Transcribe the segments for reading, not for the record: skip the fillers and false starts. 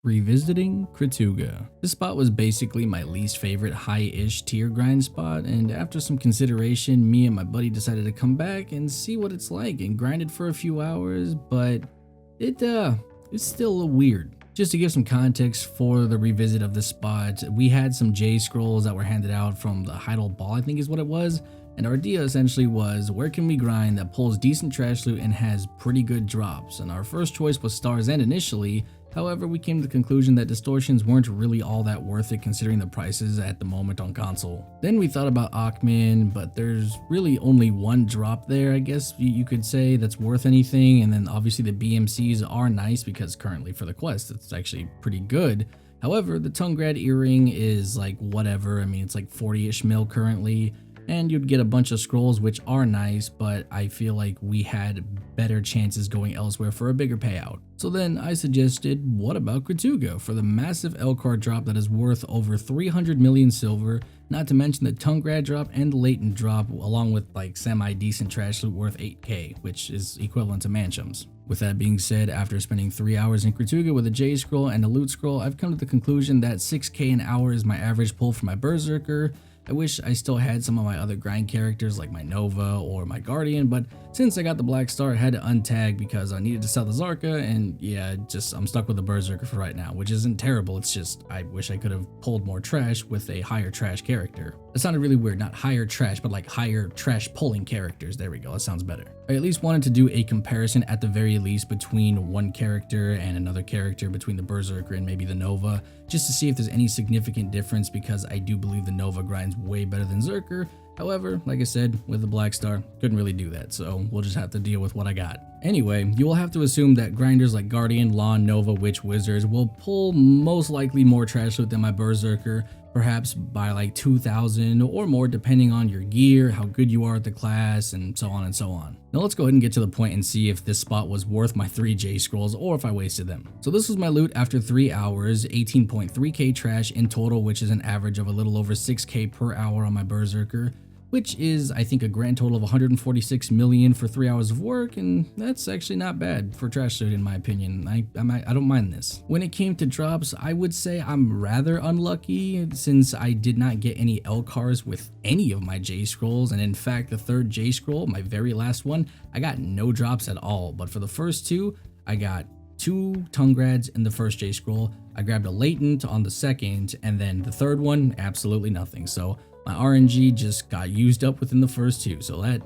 Revisiting Kratuga. This spot was basically my least favorite high-ish tier grind spot, and after some consideration, me and my buddy decided to come back and see what it's like and grind it for a few hours, but it's still a little weird. Just to give some context for the revisit of this spot, we had some J scrolls that were handed out from the Heidel Ball, I think is what it was, and our idea essentially was, where can we grind that pulls decent trash loot and has pretty good drops? And our first choice was Star's End initially. However, we came to the conclusion that distortions weren't really all that worth it considering the prices at the moment on console. Then we thought about Ackman, but there's really only one drop there, I guess you could say, that's worth anything. And then obviously the BMCs are nice because currently for the quest, it's actually pretty good. However, the Tungrad earring is like whatever. I mean, it's like 40-ish mil currently. And you'd get a bunch of scrolls, which are nice, but I feel like we had better chances going elsewhere for a bigger payout. So then I suggested, what about Kratuga for the massive L card drop that is worth over 300 million silver, not to mention the Tungrad drop and the Latent drop, along with like semi-decent trash loot worth 8k, which is equivalent to Manchum's. With that being said, after spending 3 hours in Kratuga with a J scroll and a loot scroll, I've come to the conclusion that 6k an hour is my average pull for my Berserker. I wish I still had some of my other grind characters like my Nova or my Guardian, but since I got the Black Star, I had to untag because I needed to sell the Zarka, and yeah, I'm stuck with the Berserker for right now, which isn't terrible. It's just I wish I could have pulled more trash with a higher trash character. That sounded really weird, not higher trash, but like higher trash pulling characters. There we go, that sounds better. I at least wanted to do a comparison at the very least between one character and another character, between the Berserker and maybe the Nova, just to see if there's any significant difference, because I do believe the Nova grinds way better than Zerker. However, like I said, with the Black Star, couldn't really do that, so we'll just have to deal with what I got. Anyway, you will have to assume that grinders like Guardian, Lawn, Nova, Witch, Wizards will pull most likely more trash loot than my Berserker, perhaps by like 2,000 or more depending on your gear, how good you are at the class, and so on and so on. Now let's go ahead and get to the point and see if this spot was worth my 3 J scrolls or if I wasted them. So this was my loot after 3 hours, 18.3k trash in total, which is an average of a little over 6k per hour on my Berserker, which is, I think, a grand total of 146 million for 3 hours of work, and that's actually not bad for trash loot in my opinion. I don't mind this. When it came to drops, I would say I'm rather unlucky since I did not get any L cars with any of my J scrolls, and in fact the third J scroll, my very last one, I got no drops at all, but for the first 2, I got 2 Tungrads in the first J scroll, I grabbed a Latent on the second, and then the third one, absolutely nothing. So my RNG just got used up within the first 2, so that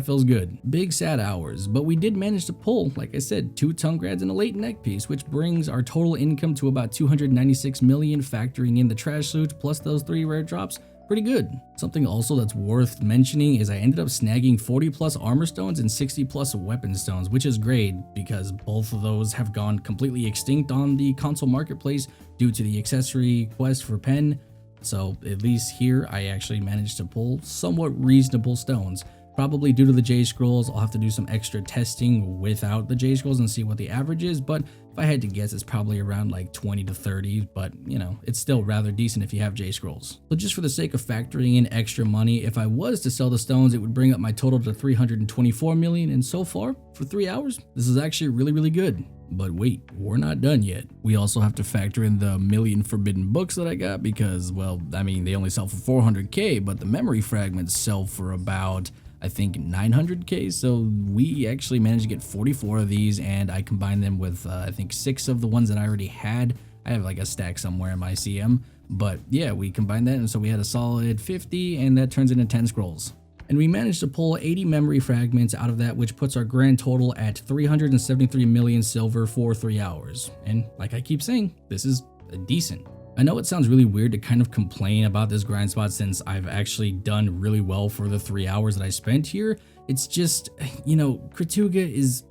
feels good. Big sad hours, but we did manage to pull, like I said, 2 Tungrads and a Latent neck piece, which brings our total income to about 296 million, factoring in the trash loot plus those 3 rare drops. Pretty good. Something also that's worth mentioning is I ended up snagging 40 plus armor stones and 60 plus weapon stones, which is great because both of those have gone completely extinct on the console marketplace due to the accessory quest for pen. So at least here I actually managed to pull somewhat reasonable stones. Probably due to the J scrolls, I'll have to do some extra testing without the J scrolls and see what the average is, but if I had to guess, it's probably around like 20 to 30, but you know, it's still rather decent if you have J scrolls. So just for the sake of factoring in extra money, if I was to sell the stones, it would bring up my total to 324 million, and so far, for 3 hours, this is actually really good. But wait, we're not done yet. We also have to factor in the million forbidden books that I got because, well, I mean, they only sell for 400k, but the memory fragments sell for about, I think, 900k, so we actually managed to get 44 of these, and I combined them with, I think, 6 of the ones that I already had. I have like a stack somewhere in my CM, but yeah, we combined that, and so we had a solid 50, and that turns into 10 scrolls. And we managed to pull 80 memory fragments out of that, which puts our grand total at 373 million silver for 3 hours. And like I keep saying, this is decent. I know it sounds really weird to kind of complain about this grind spot since I've actually done really well for the 3 hours that I spent here. It's just, you know, Kratuga is...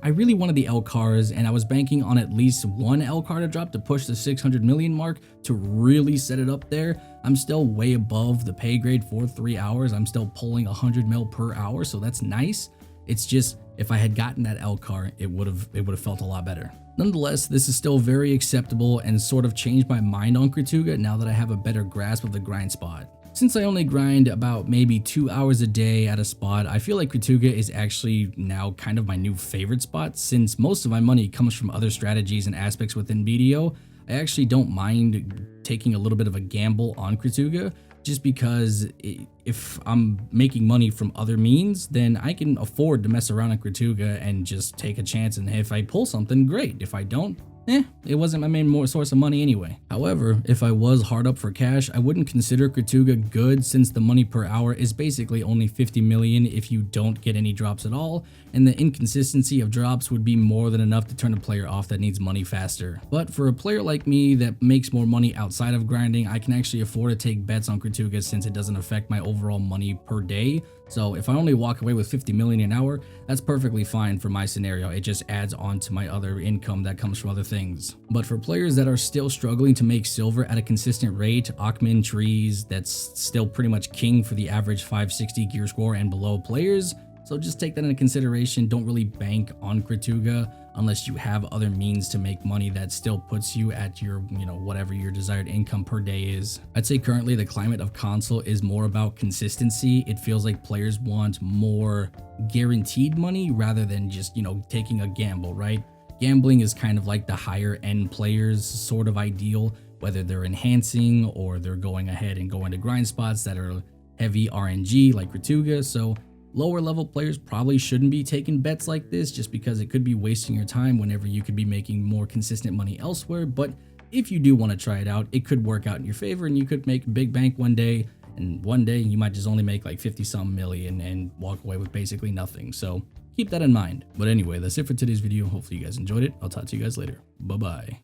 I really wanted the L cars, and I was banking on at least 1 L car to drop to push the 600 million mark to really set it up there. I'm still way above the pay grade for 3 hours. I'm still pulling 100 mil per hour, so that's nice. It's just, if I had gotten that L car, it would have felt a lot better. Nonetheless, this is still very acceptable and sort of changed my mind on Kratuga now that I have a better grasp of the grind spot. Since I only grind about maybe 2 hours a day at a spot, I feel like Kratuga is actually now kind of my new favorite spot. Since most of my money comes from other strategies and aspects within BDO, I actually don't mind taking a little bit of a gamble on Kratuga, just because if I'm making money from other means, then I can afford to mess around on Kratuga and just take a chance, and if I pull something, great. If I don't, it wasn't my main source of money anyway. However, if I was hard up for cash, I wouldn't consider Kratuga good, since the money per hour is basically only 50 million if you don't get any drops at all, and the inconsistency of drops would be more than enough to turn a player off that needs money faster. But for a player like me that makes more money outside of grinding, I can actually afford to take bets on Kratuga since it doesn't affect my overall money per day. So if I only walk away with 50 million an hour, that's perfectly fine for my scenario. It just adds on to my other income that comes from other things. But for players that are still struggling to make silver at a consistent rate, Ackman trees, that's still pretty much king for the average 560 gear score and below players. So just take that into consideration. Don't really bank on Kratuga unless you have other means to make money that still puts you at your, whatever your desired income per day is. I'd say currently the climate of console is more about consistency. It feels like players want more guaranteed money rather than just, taking a gamble, right? Gambling is kind of like the higher end players sort of ideal, whether they're enhancing or they're going ahead and going to grind spots that are heavy RNG like Kratuga. So lower level players probably shouldn't be taking bets like this, just because it could be wasting your time whenever you could be making more consistent money elsewhere. But if you do want to try it out, it could work out in your favor and you could make big bank one day, and one day you might just only make like 50-some million and walk away with basically nothing. So keep that in mind. But anyway, that's it for today's video. Hopefully you guys enjoyed it. I'll talk to you guys later. Bye-bye.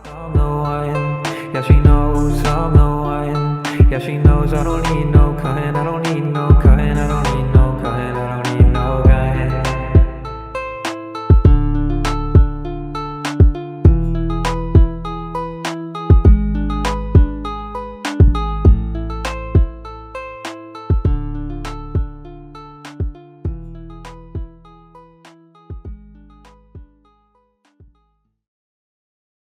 Yeah, she knows I'm the one. Yeah, she knows I don't need no kind, I don't need no